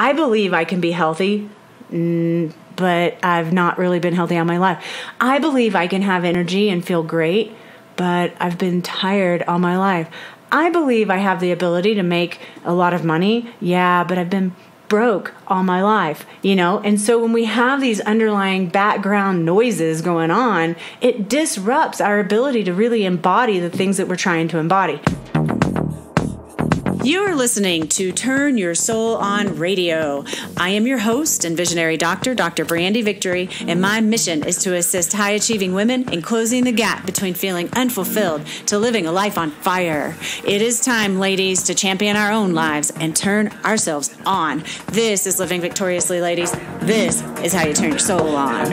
I believe I can be healthy, but I've not really been healthy all my life. I believe I can have energy and feel great, but I've been tired all my life. I believe I have the ability to make a lot of money. Yeah, but I've been broke all my life, And so when we have these underlying background noises going on, it disrupts our ability to really embody the things that we're trying to embody. You're listening to Turn Your Soul On Radio. I am your host and visionary doctor, Dr. Brandy Victory, and my mission is to assist high-achieving women in closing the gap between feeling unfulfilled to living a life on fire. It is time, ladies, to champion our own lives and turn ourselves on. This is Living Victoriously, ladies. This is how you turn your soul on.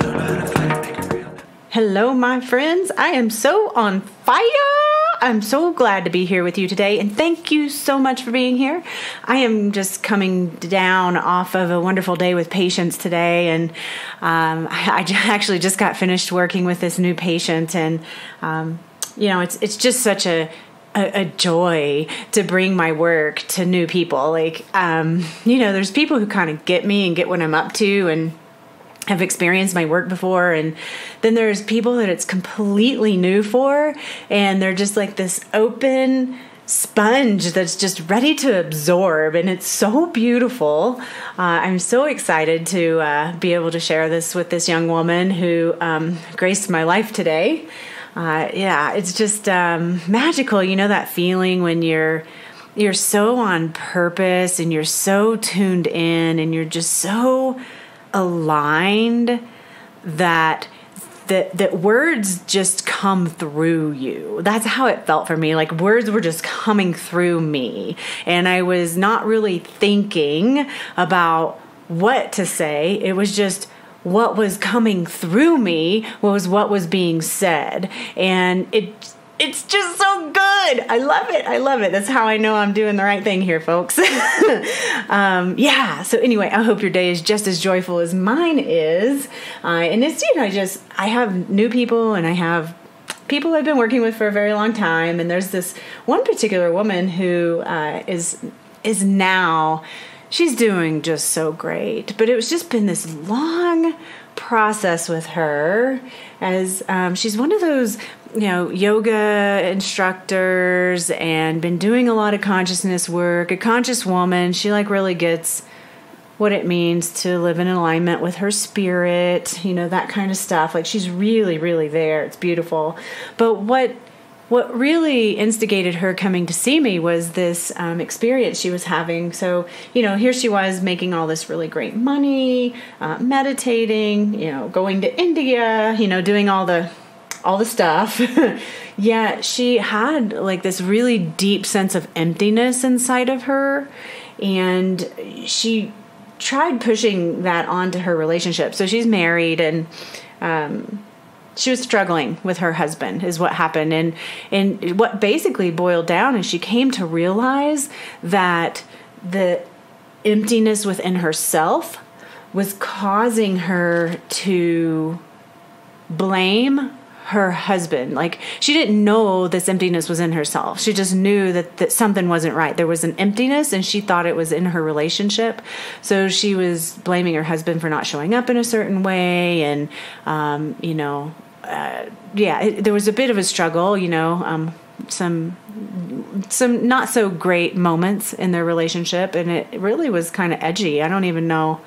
Hello, my friends. I am so on fire. I'm so glad to be here with you today, and thank you so much for being here. I am just coming down off of a wonderful day with patients today, and I actually just got finished working with this new patient, and it's just such a joy to bring my work to new people. There's people who kind of get me and get what I'm up to, and have experienced my work before, and then there's people that it's completely new for, and they're just like this open sponge that's just ready to absorb, and it's so beautiful. I'm so excited to be able to share this with this young woman who graced my life today. It's just magical. That feeling when you're so on purpose and you're so tuned in and you're just so aligned that words just come through you. That's how it felt for me. Like words were just coming through me, and I was not really thinking about what to say. It was just what was coming through me was what was being said, and it's just so good. I love it. I love it. That's how I know I'm doing the right thing here, folks. So anyway, I hope your day is just as joyful as mine is. And it's, I have new people, and I have people I've been working with for a very long time. And there's this one particular woman who is now, she's doing just so great. But it was just been this long process with her, as she's one of those yoga instructors and been doing a lot of consciousness work, a conscious woman. She really gets what it means to live in alignment with her spirit, that kind of stuff. She's really, really there. It's beautiful. But what really instigated her coming to see me was this experience she was having. So, here she was making all this really great money, meditating, going to India, doing all the stuff. Yet she had this really deep sense of emptiness inside of her, and she tried pushing that onto her relationship. So she's married, and she was struggling with her husband is what happened. And what basically boiled down is she came to realize that the emptiness within herself was causing her to blame her husband. She didn't know this emptiness was in herself. She just knew that something wasn't right. There was an emptiness, and she thought it was in her relationship. So she was blaming her husband for not showing up in a certain way. And, there was a bit of a struggle, some not so great moments in their relationship. And it really was kind of edgy. I don't even know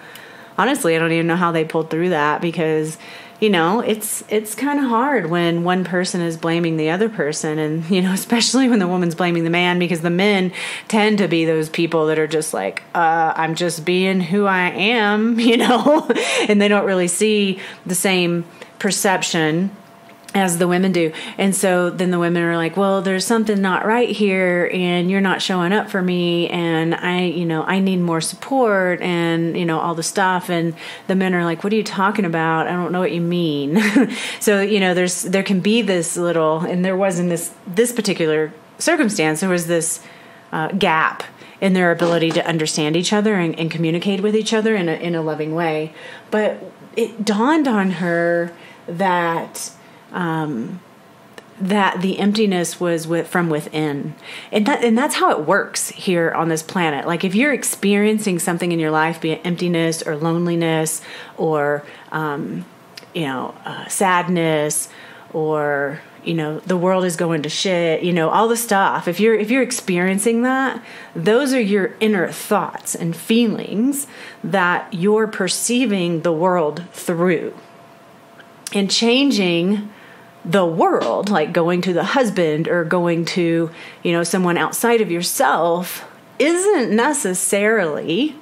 how they pulled through that, because it's kind of hard when one person is blaming the other person, and, especially when the woman's blaming the man, because the men tend to be those people that are just I'm just being who I am, and they don't really see the same perception as the women do. And so then the women are like, well, there's something not right here, and you're not showing up for me, and I need more support, and, all the stuff. And the men are like, what are you talking about? I don't know what you mean. So, there can be this little, and there was in this particular circumstance, there was this gap in their ability to understand each other and communicate with each other in a loving way. But it dawned on her that that the emptiness was from within. And that's how it works here on this planet. Like if you're experiencing something in your life, be it emptiness or loneliness or, sadness or, the world is going to shit, all the stuff. If you're experiencing that, those are your inner thoughts and feelings that you're perceiving the world through. And changing the world, like going to the husband or going to, someone outside of yourself, isn't necessarily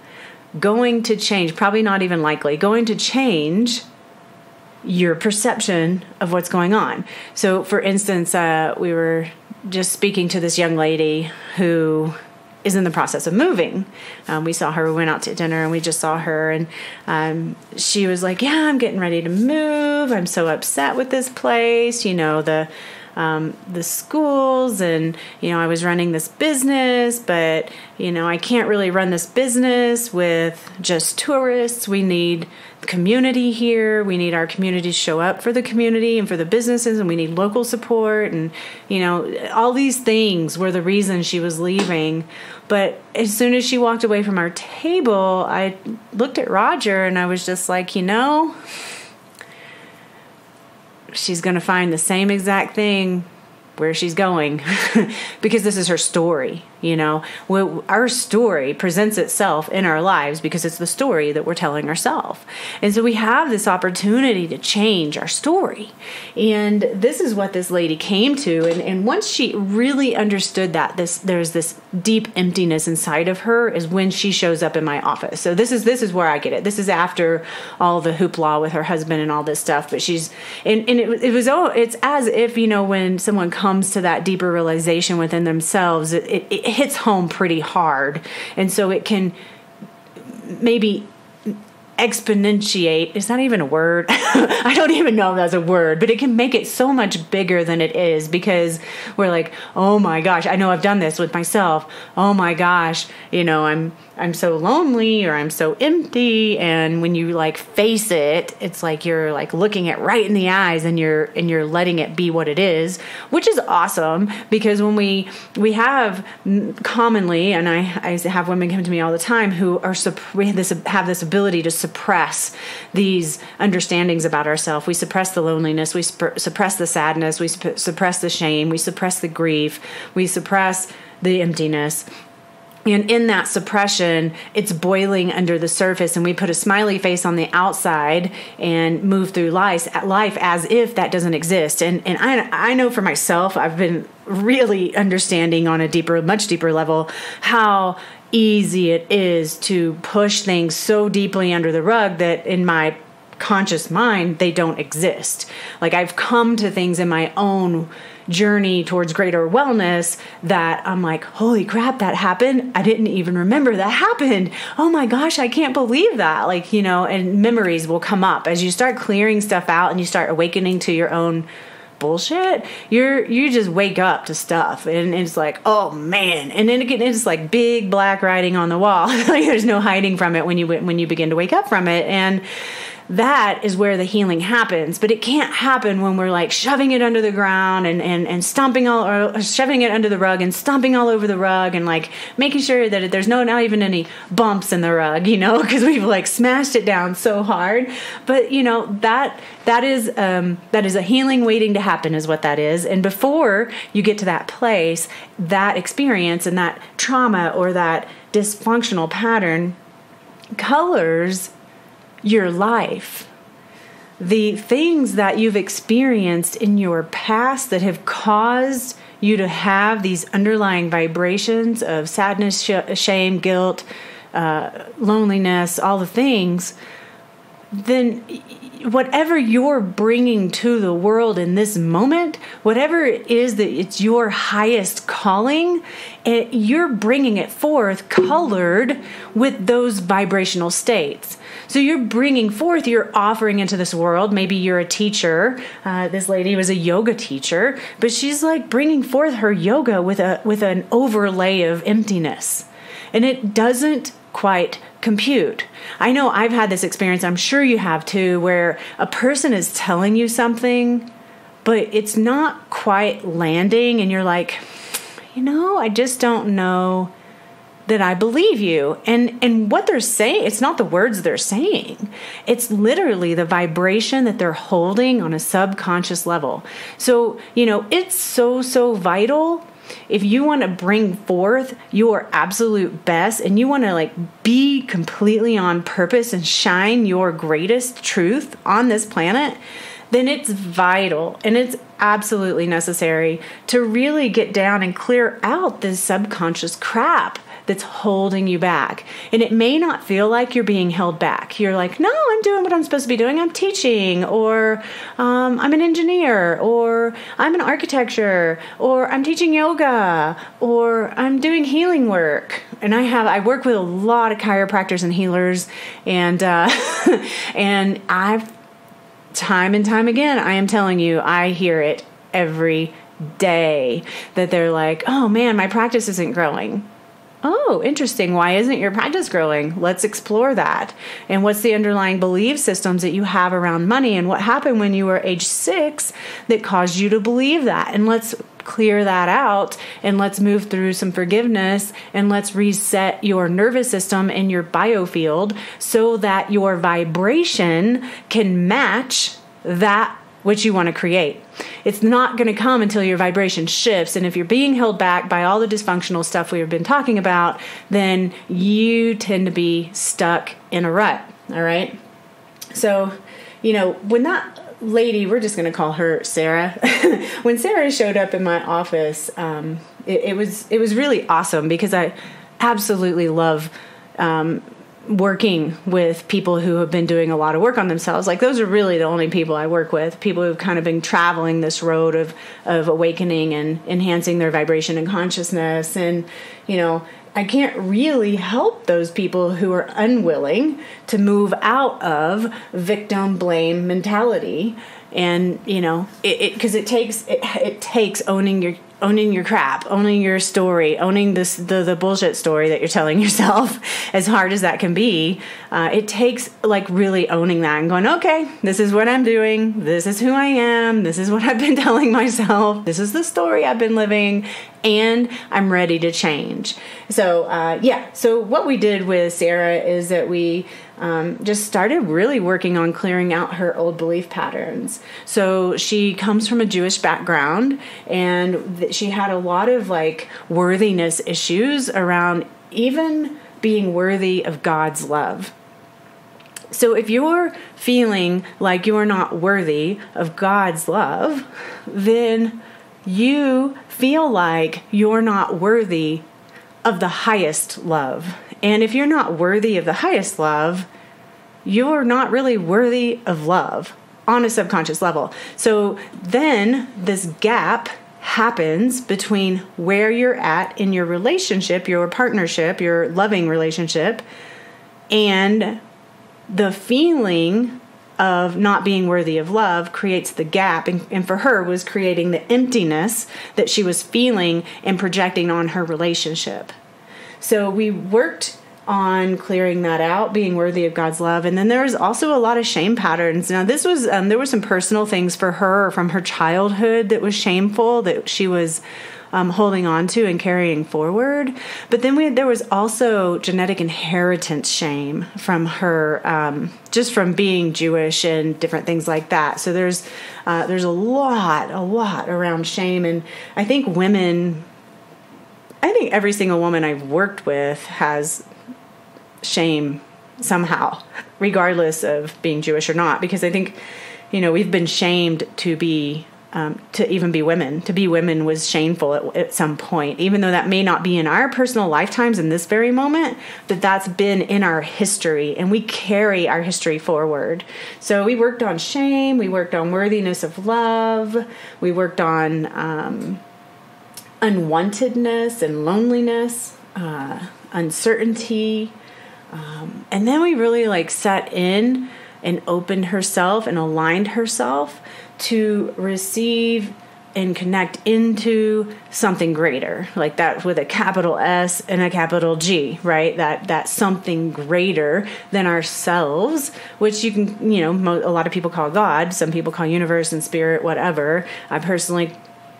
going to change, probably not even likely, going to change your perception of what's going on. So, for instance, we were just speaking to this young lady who is in the process of moving. We saw her, we went out to dinner and we just saw her, and she was like, yeah, I'm getting ready to move. I'm so upset with this place, the schools, and, I was running this business, but, I can't really run this business with just tourists. We need community here. We need our community to show up for the community and for the businesses, and we need local support. And, all these things were the reason she was leaving. But as soon as she walked away from our table, I looked at Roger and I was just like, she's going to find the same exact thing where she's going because this is her story. Our story presents itself in our lives because it's the story that we're telling ourselves. And so we have this opportunity to change our story. And this is what this lady came to. And once she really understood that there's this deep emptiness inside of her is when she shows up in my office. So this is where I get it. This is after all the hoopla with her husband and all this stuff. But it's as if, when someone comes to that deeper realization within themselves, it hits home pretty hard. And so it can maybe exponentiate. It's not even a word. I don't even know if that's a word, but it can make it so much bigger than it is because we're like, oh my gosh, I know I've done this with myself. Oh my gosh, I'm so lonely or I'm so empty. And when you face it, it's like you're looking it right in the eyes and you're letting it be what it is, which is awesome because when we have commonly, and I have women come to me all the time who have this ability to suppress these understandings about ourselves. We suppress the loneliness, we suppress the sadness, we suppress the shame, we suppress the grief, we suppress the emptiness. And in that suppression, it's boiling under the surface, and we put a smiley face on the outside and move through life as if that doesn't exist. And I know for myself, I've been really understanding on a much deeper level how easy it is to push things so deeply under the rug that in my conscious mind, they don't exist. I've come to things in my own journey towards greater wellness that I'm like, holy crap, that happened. I didn't even remember that happened. Oh my gosh, I can't believe that. And memories will come up as you start clearing stuff out and you start awakening to your own bullshit. You just wake up to stuff and it's like, oh man. And then again, it's like big black writing on the wall. There's no hiding from it when you begin to wake up from it. And that is where the healing happens. But it can't happen when we're shoving it under the ground and stomping or shoving it under the rug and stomping all over the rug and making sure that there's not even any bumps in the rug, because we've smashed it down so hard. But that is a healing waiting to happen is what that is. And before you get to that place, that experience and that trauma or that dysfunctional pattern colors your life. The things that you've experienced in your past that have caused you to have these underlying vibrations of sadness, shame, guilt, loneliness, all the things, then whatever you're bringing to the world in this moment, whatever it is that it's your highest calling, you're bringing it forth colored with those vibrational states. So you're bringing forth, you're offering into this world. Maybe you're a teacher. This lady was a yoga teacher, but she's bringing forth her yoga with an overlay of emptiness. And it doesn't quite compute. I know I've had this experience, I'm sure you have too, where a person is telling you something, but it's not quite landing, and you're like, I just don't know that I believe you. And what they're saying, it's not the words they're saying. It's literally the vibration that they're holding on a subconscious level. So, it's so vital. If you want to bring forth your absolute best and you want to be completely on purpose and shine your greatest truth on this planet, then it's vital and it's absolutely necessary to really get down and clear out this subconscious crap that's holding you back. And it may not feel like you're being held back. You're like, no, I'm doing what I'm supposed to be doing. I'm teaching, or I'm an engineer, or I'm in architecture, or I'm teaching yoga, or I'm doing healing work. And I work with a lot of chiropractors and healers, and and I've time and time again, I am telling you, I hear it every day that they're like, oh man, my practice isn't growing. Oh, interesting. Why isn't your practice growing? Let's explore that. And what's the underlying belief systems that you have around money, and what happened when you were age 6 that caused you to believe that? And let's clear that out, and let's move through some forgiveness, and let's reset your nervous system and your biofield so that your vibration can match that which you want to create. It's not going to come until your vibration shifts. And if you're being held back by all the dysfunctional stuff we've been talking about, then you tend to be stuck in a rut. All right. So, when that lady, we're just going to call her Sarah, when Sarah showed up in my office, it was really awesome, because I absolutely love working with people who have been doing a lot of work on themselves. Those are really the only people I work with, people who've kind of been traveling this road of awakening and enhancing their vibration and consciousness. And, I can't really help those people who are unwilling to move out of victim blame mentality. And, because it takes owning your crap, owning your story, owning the bullshit story that you're telling yourself, as hard as that can be. It takes really owning that and going, okay, this is what I'm doing. This is who I am. This is what I've been telling myself. This is the story I've been living, and I'm ready to change. So, So what we did with Sarah is that we just started really working on clearing out her old belief patterns. So she comes from a Jewish background, and she had a lot of worthiness issues around even being worthy of God's love. So if you're feeling like you are not worthy of God's love, then you feel like you're not worthy of the highest love. And if you're not worthy of the highest love, you're not really worthy of love on a subconscious level. So then this gap happens between where you're at in your relationship, your partnership, your loving relationship, and the feeling of not being worthy of love creates the gap. And for her was creating the emptiness that she was feeling and projecting on her relationship. So we worked on clearing that out, being worthy of God's love. And then there was also a lot of shame patterns. Now this was, there were some personal things for her from her childhood that was shameful, that she was holding on to and carrying forward. But then there was also genetic inheritance shame from her, just from being Jewish and different things like that. So there's a lot around shame. And I think every single woman I've worked with has shame somehow, regardless of being Jewish or not, because I think, we've been shamed to be, to even be women. To be women was shameful at some point, even though that may not be in our personal lifetimes in this very moment, but that's been in our history, and we carry our history forward. So we worked on shame, we worked on worthiness of love, we worked on unwantedness and loneliness, uncertainty, and then we really sat in and opened herself and aligned herself to receive and connect into something greater, like that with a capital S and a capital G, right? That something greater than ourselves, which you can, a lot of people call God. Some people call universe and spirit, whatever. I personally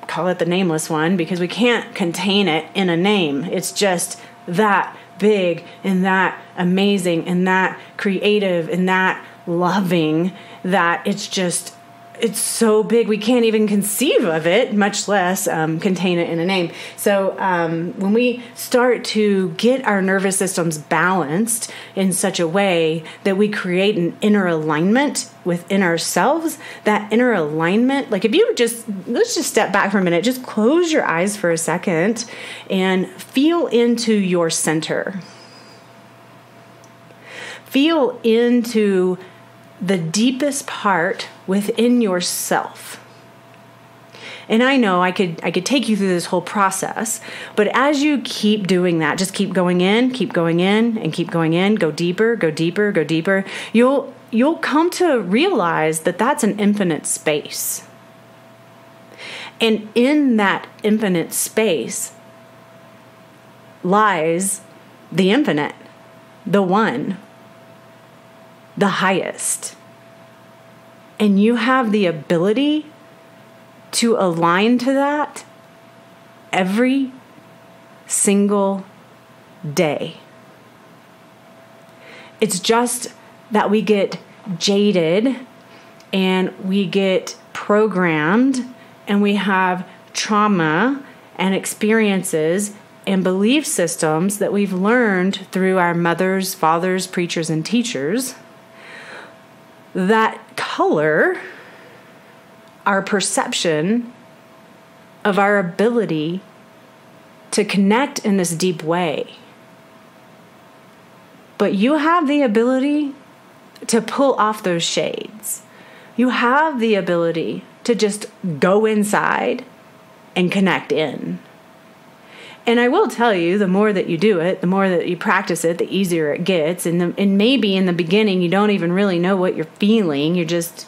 call it the nameless one because we can't contain it in a name. It's just that big and that amazing and that creative and that loving that it's so big we can't even conceive of it, much less contain it in a name. So when we start to get our nervous systems balanced in such a way that we create an inner alignment within ourselves, that inner alignment, like if you let's just step back for a minute, just close your eyes for a second and feel into your center. Feel into the deepest part within yourself. And I know I could take you through this whole process, but as you keep doing that, just keep going in, and keep going in, go deeper, go deeper, go deeper, you'll come to realize that that's an infinite space. And in that infinite space lies the infinite, the one, the highest. And you have the ability to align to that every single day. It's just that we get jaded and we get programmed and we have trauma and experiences and belief systems that we've learned through our mothers, fathers, preachers, and teachers that color our perception of our ability to connect in this deep way. But you have the ability to pull off those shades. You have the ability to just go inside and connect in. And I will tell you, the more that you do it, the more that you practice it, the easier it gets. And maybe in the beginning, you don't even really know what you're feeling. You're just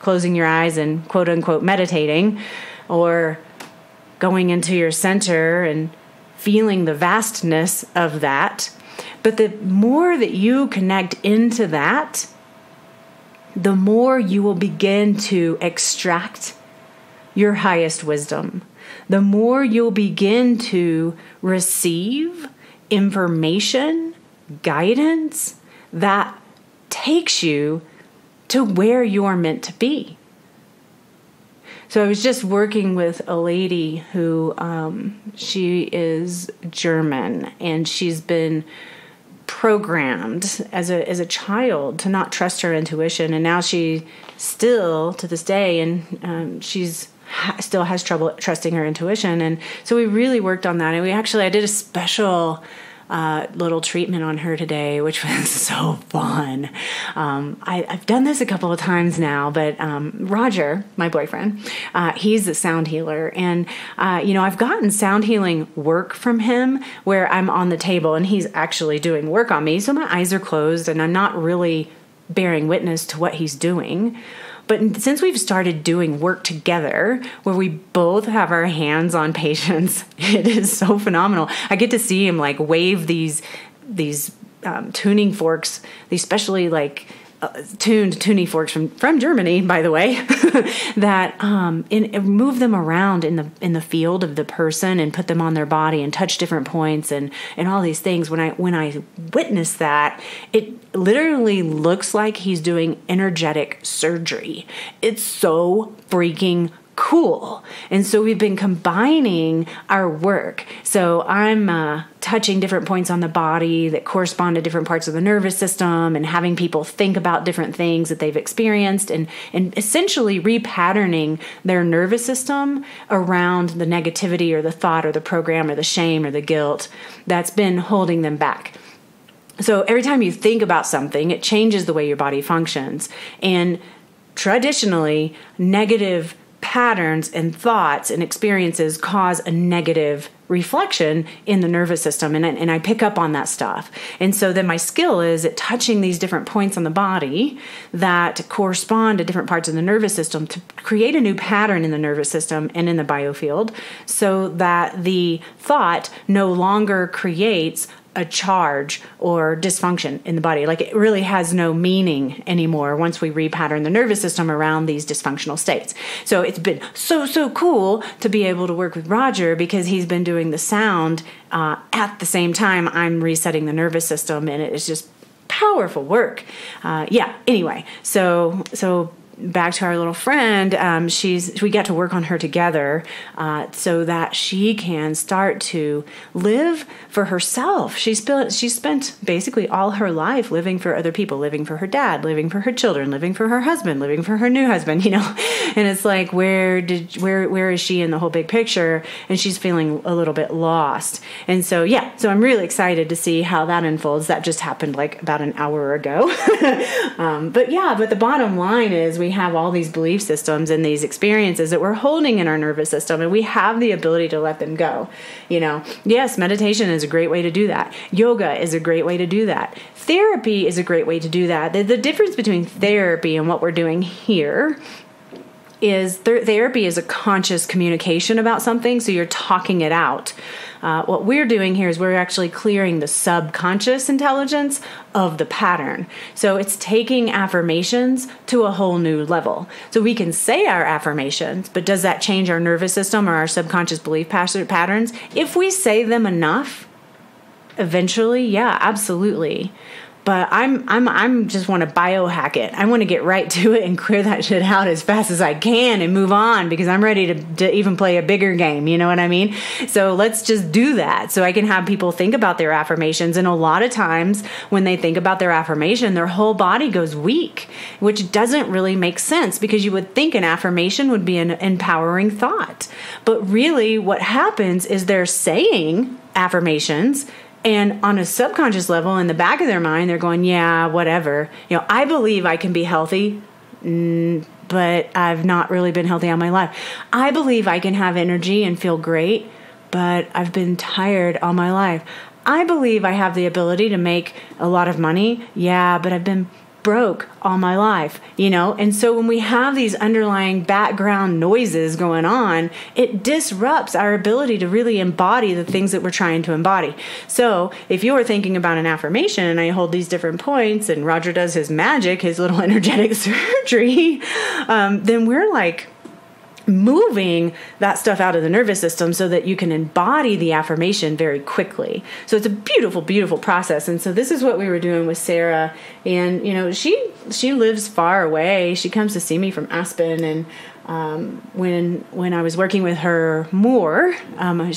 closing your eyes and quote unquote meditating or going into your center and feeling the vastness of that. But the more that you connect into that, the more you will begin to extract your highest wisdom. The more you'll begin to receive information, guidance that takes you to where you're meant to be. So I was just working with a lady who, she is German, and she's been programmed as a child to not trust her intuition, and now she still, to this day, and still has trouble trusting her intuition. And so we really worked on that. And I did a special little treatment on her today, which was so fun. I've done this a couple of times now, but Roger, my boyfriend, he's a sound healer. And, I've gotten sound healing work from him where I'm on the table and he's actually doing work on me. So my eyes are closed and I'm not really bearing witness to what he's doing. But since we've started doing work together where we both have our hands on patients, it is so phenomenal. I get to see him like wave these tuning forks, these specially tuned tuning forks from Germany, by the way, that and move them around in the field of the person and put them on their body and touch different points and all these things. When I witness that, it literally looks like he's doing energetic surgery. It's so freaking cool. And so we've been combining our work. So I'm touching different points on the body that correspond to different parts of the nervous system and having people think about different things that they've experienced and essentially repatterning their nervous system around the negativity or the thought or the program or the shame or the guilt that's been holding them back. So every time you think about something, it changes the way your body functions. And traditionally, negative patterns and thoughts and experiences cause a negative reflection in the nervous system, and I pick up on that stuff. And so then my skill is at touching these different points on the body that correspond to different parts of the nervous system to create a new pattern in the nervous system and in the biofield, so that the thought no longer creates a charge or dysfunction in the body. Like, it really has no meaning anymore once we repattern the nervous system around these dysfunctional states. So it's been so cool to be able to work with Roger, because he's been doing the sound at the same time I'm resetting the nervous system, and it is just powerful work. Anyway, so back to our little friend, we got to work on her together so that she can start to live for herself. She spent basically all her life living for other people, living for her dad, living for her children, living for her husband, living for her new husband, and it's like, where is she in the whole big picture? And she's feeling a little bit lost. And so I'm really excited to see how that unfolds. That just happened like about an hour ago. But the bottom line is, we have all these belief systems and these experiences that we're holding in our nervous system, and we have the ability to let them go. Yes, meditation is a great way to do that. Yoga is a great way to do that. Therapy is a great way to do that. The difference between therapy and what we're doing here is therapy is a conscious communication about something, so you're talking it out. What we're doing here is we're actually clearing the subconscious intelligence of the pattern. So it's taking affirmations to a whole new level. So we can say our affirmations, but does that change our nervous system or our subconscious belief patterns? If we say them enough, eventually, yeah, absolutely. But I'm just want to biohack it. I want to get right to it and clear that shit out as fast as I can and move on, because I'm ready to even play a bigger game. You know what I mean? So let's just do that, so I can have people think about their affirmations. And a lot of times when they think about their affirmation, their whole body goes weak, which doesn't really make sense, because you would think an affirmation would be an empowering thought. But really what happens is they're saying affirmations, and on a subconscious level, in the back of their mind, they're going, yeah, whatever. I believe I can be healthy, but I've not really been healthy all my life. I believe I can have energy and feel great, but I've been tired all my life. I believe I have the ability to make a lot of money. Yeah, but I've been broke all my life, And so when we have these underlying background noises going on, it disrupts our ability to really embody the things that we're trying to embody. So if you're thinking about an affirmation and I hold these different points and Roger does his magic, his little energetic surgery, then we're like moving that stuff out of the nervous system so that you can embody the affirmation very quickly. So it's a beautiful, beautiful process. And so this is what we were doing with Sarah. And, she lives far away. She comes to see me from Aspen. And when I was working with her more, when we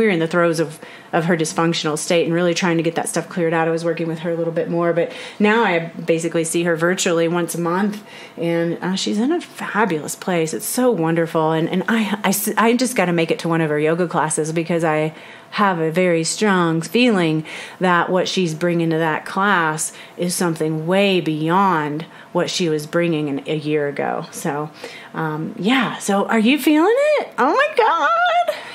were in the throes of her dysfunctional state and really trying to get that stuff cleared out, I was working with her a little bit more. But now I basically see her virtually once a month, and she's in a fabulous place. It's so wonderful. And I just got to make it to one of her yoga classes, because I have a very strong feeling that what she's bringing to that class is something way beyond what she was bringing a year ago. So, so are you feeling it? Oh my God.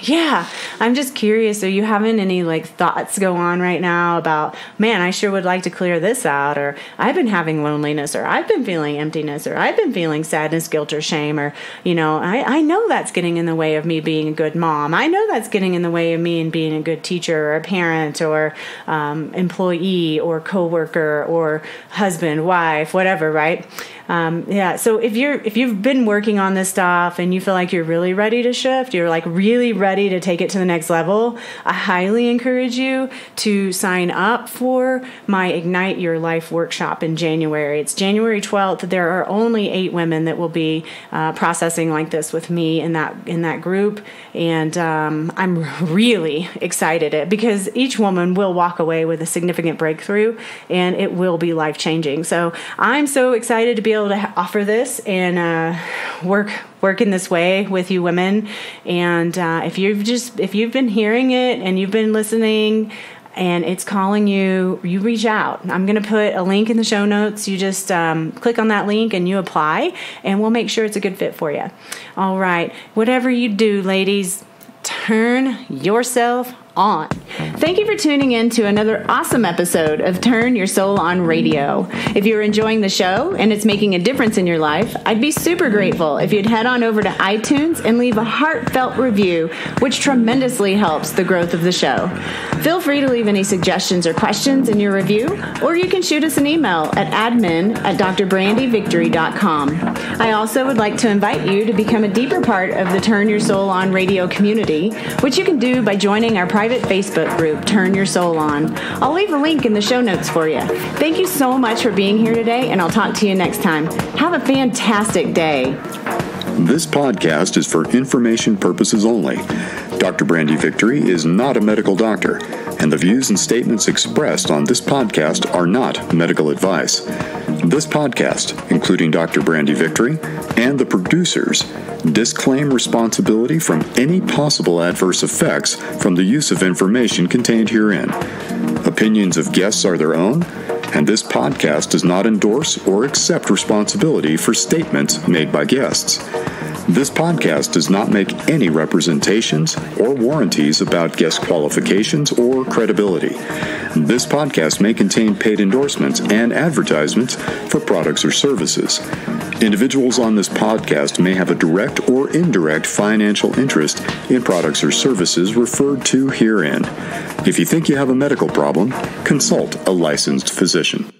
Yeah. I'm just curious. Are you having any thoughts go on right now about, man, I sure would like to clear this out, or I've been having loneliness, or I've been feeling emptiness, or I've been feeling sadness, guilt, or shame, or, I know that's getting in the way of me being a good mom. I know that's getting in the way of me and being a good teacher or a parent or employee or coworker or husband, wife, whatever, right? So if you've been working on this stuff and you feel like you're really ready to shift, you're really ready to take it to the next level, I highly encourage you to sign up for my Ignite Your Life workshop in January. It's January 12th. There are only 8 women that will be processing like this with me in that group, and I'm really excited because each woman will walk away with a significant breakthrough, and it will be life-changing. So I'm so excited to be able to offer this and work in this way with you women. And if you've been hearing it and you've been listening, and it's calling you, you reach out. I'm going to put a link in the show notes. You just click on that link and you apply, and we'll make sure it's a good fit for you. All right. Whatever you do, ladies, turn yourself on. Thank you for tuning in to another awesome episode of Turn Your Soul On Radio. If you're enjoying the show and it's making a difference in your life, I'd be super grateful if you'd head on over to iTunes and leave a heartfelt review, which tremendously helps the growth of the show. Feel free to leave any suggestions or questions in your review, or you can shoot us an email at admin@drbrandyvictory.com. I also would like to invite you to become a deeper part of the Turn Your Soul On Radio community, which you can do by joining our private Facebook group, Turn Your Soul On. I'll leave a link in the show notes for you. Thank you so much for being here today, and I'll talk to you next time. Have a fantastic day. This podcast is for information purposes only. Dr. Brandy Victory is not a medical doctor, and the views and statements expressed on this podcast are not medical advice. This podcast, including Dr. Brandy Victory and the producers, disclaim responsibility from any possible adverse effects from the use of information contained herein. Opinions of guests are their own, and this podcast does not endorse or accept responsibility for statements made by guests. This podcast does not make any representations or warranties about guest qualifications or credibility. This podcast may contain paid endorsements and advertisements for products or services. Individuals on this podcast may have a direct or indirect financial interest in products or services referred to herein. If you think you have a medical problem, consult a licensed physician.